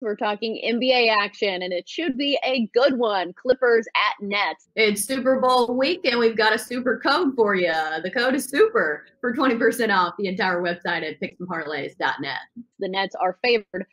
We're talking NBA action, and it should be a good one. Clippers at Nets. It's Super Bowl week, and we've got a super code for you. The code is SUPER for 20% off the entire website at picksandparlays.net. The Nets are favored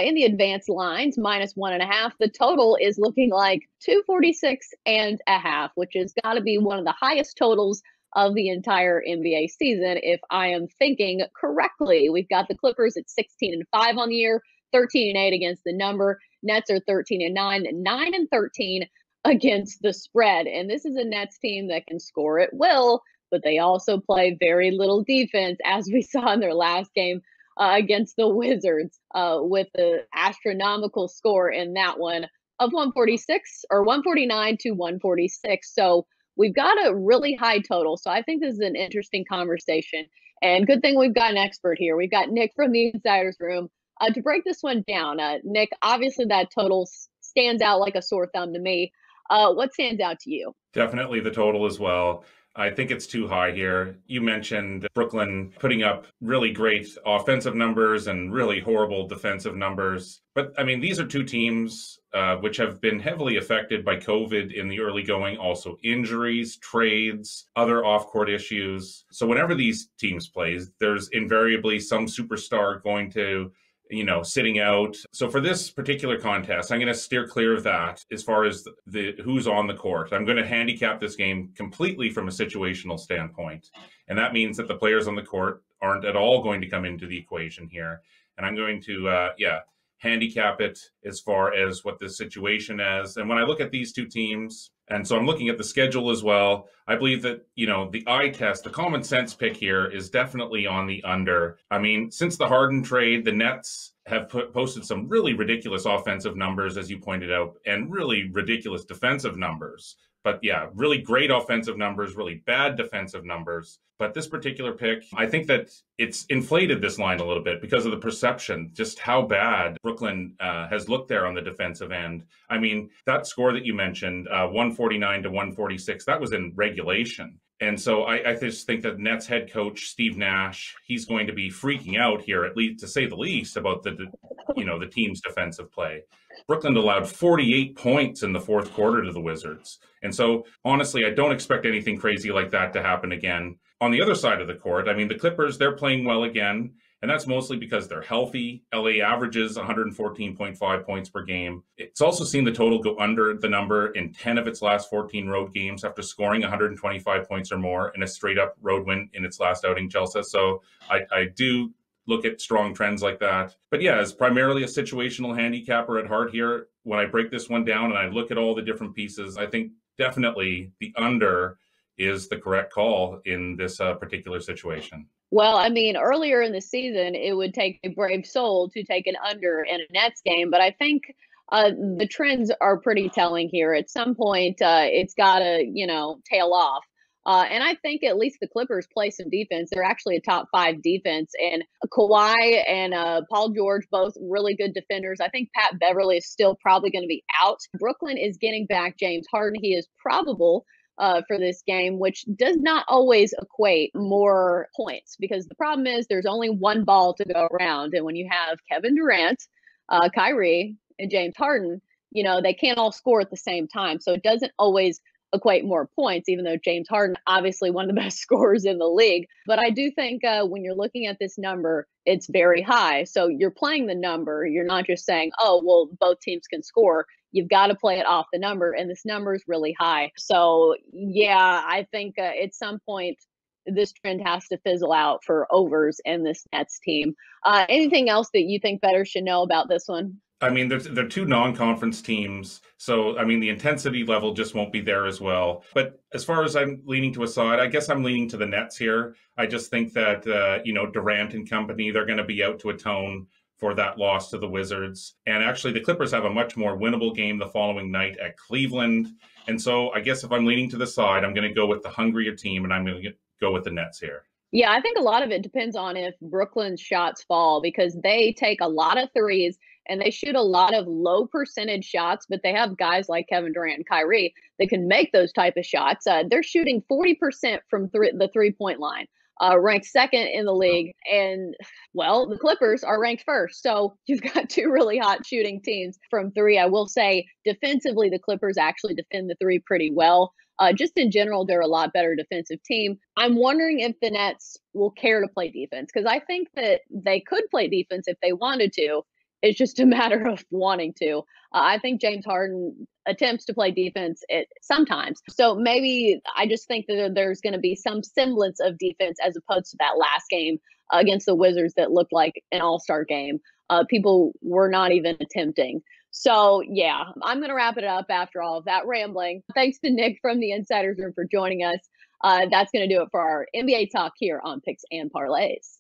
in the advanced lines, -1.5. The total is looking like 246.5, which has got to be one of the highest totals of the entire NBA season, if I am thinking correctly. We've got the Clippers at 16-5 on the year, 13-8 against the number. Nets are 13-9, 9-13 against the spread. And this is a Nets team that can score at will, but they also play very little defense, as we saw in their last game against the Wizards, with the astronomical score in that one of 146 or 149 to 146. So we've got a really high total. So I think this is an interesting conversation. And good thing we've got an expert here. We've got Nick from the Insiders Room to break this one down. Nick, obviously that total stands out like a sore thumb to me. What stands out to you? Definitely the total as well. I think it's too high here. You mentioned Brooklyn putting up really great offensive numbers and really horrible defensive numbers. But I mean, these are two teams which have been heavily affected by COVID in the early going, also injuries, trades, other off-court issues. So whenever these teams play, there's invariably some superstar going to sitting out. So for this particular contest, I'm going to steer clear of that as far as the who's on the court. I'm going to handicap this game completely from a situational standpoint. And that means that the players on the court aren't at all going to come into the equation here. And I'm going to, handicap it as far as what the situation is. And when I look at these two teams, and so I'm looking at the schedule as well, I believe that, the eye test, the common sense pick here is definitely on the under. I mean, since the Harden trade, the Nets have posted some really ridiculous offensive numbers, as you pointed out, and really ridiculous defensive numbers. But yeah, really great offensive numbers, really bad defensive numbers. But this particular pick, I think that it's inflated this line a little bit because of the perception, just how bad Brooklyn has looked there on the defensive end. I mean, that score that you mentioned, 149 to 146, that was in regulation. And so I just think that Nets head coach Steve Nash, he's going to be freaking out here, at least to say the least, about the team's defensive play. Brooklyn allowed 48 points in the fourth quarter to the Wizards. And so, honestly, I don't expect anything crazy like that to happen again. On the other side of the court, I mean, the Clippers, they're playing well again. And that's mostly because they're healthy. LA averages 114.5 points per game. It's also seen the total go under the number in 10 of its last 14 road games after scoring 125 points or more in a straight-up road win in its last outing, Chelsa. So I do look at strong trends like that. But yeah, as primarily a situational handicapper at heart here, when I break this one down and I look at all the different pieces, I think definitely the under is the correct call in this particular situation. Well, I mean, earlier in the season, it would take a brave soul to take an under in a Nets game. But I think the trends are pretty telling here. At some point, it's got to, tail off. And I think at least the Clippers play some defense. They're actually a top 5 defense. And Kawhi and Paul George, both really good defenders. I think Pat Beverly is still probably going to be out. Brooklyn is getting back James Harden. He is probable for this game, which does not always equate more points, because the problem is there's only one ball to go around. And when you have Kevin Durant, Kyrie, and James Harden, they can't all score at the same time. So it doesn't always equate more points, even though James Harden, obviously one of the best scorers in the league. But I do think when you're looking at this number, it's very high. So you're playing the number. You're not just saying, oh, well, both teams can score. You've got to play it off the number, and this number is really high. So, yeah, I think at some point this trend has to fizzle out for overs in this Nets team. Anything else that you think bettors should know about this one? I mean, they're two non-conference teams, so, I mean, the intensity level just won't be there as well. But as far as I'm leaning to a side, I guess I'm leaning to the Nets here. I just think that, Durant and company, they're going to be out to atone for that loss to the Wizards. And actually, the Clippers have a much more winnable game the following night at Cleveland. And so I guess if I'm leaning to the side, I'm going to go with the hungrier team, and I'm going to go with the Nets here. Yeah, I think a lot of it depends on if Brooklyn's shots fall, because they take a lot of threes and they shoot a lot of low percentage shots, but they have guys like Kevin Durant and Kyrie that can make those type of shots. They're shooting 40% from the 3-point line. ranked second in the league. And, well, the Clippers are ranked first. So you've got two really hot shooting teams from three. I will say defensively, the Clippers actually defend the three pretty well. Just in general, they're a lot better defensive team. I'm wondering if the Nets will care to play defense, because I think that they could play defense if they wanted to. It's just a matter of wanting to. I think James Harden attempts to play defense sometimes. So maybe I just think that there's going to be some semblance of defense as opposed to that last game against the Wizards that looked like an all-star game. People were not even attempting. So, yeah, I'm going to wrap it up after all of that rambling. Thanks to Nick from the Insiders Room for joining us. That's going to do it for our NBA talk here on Picks and Parlays.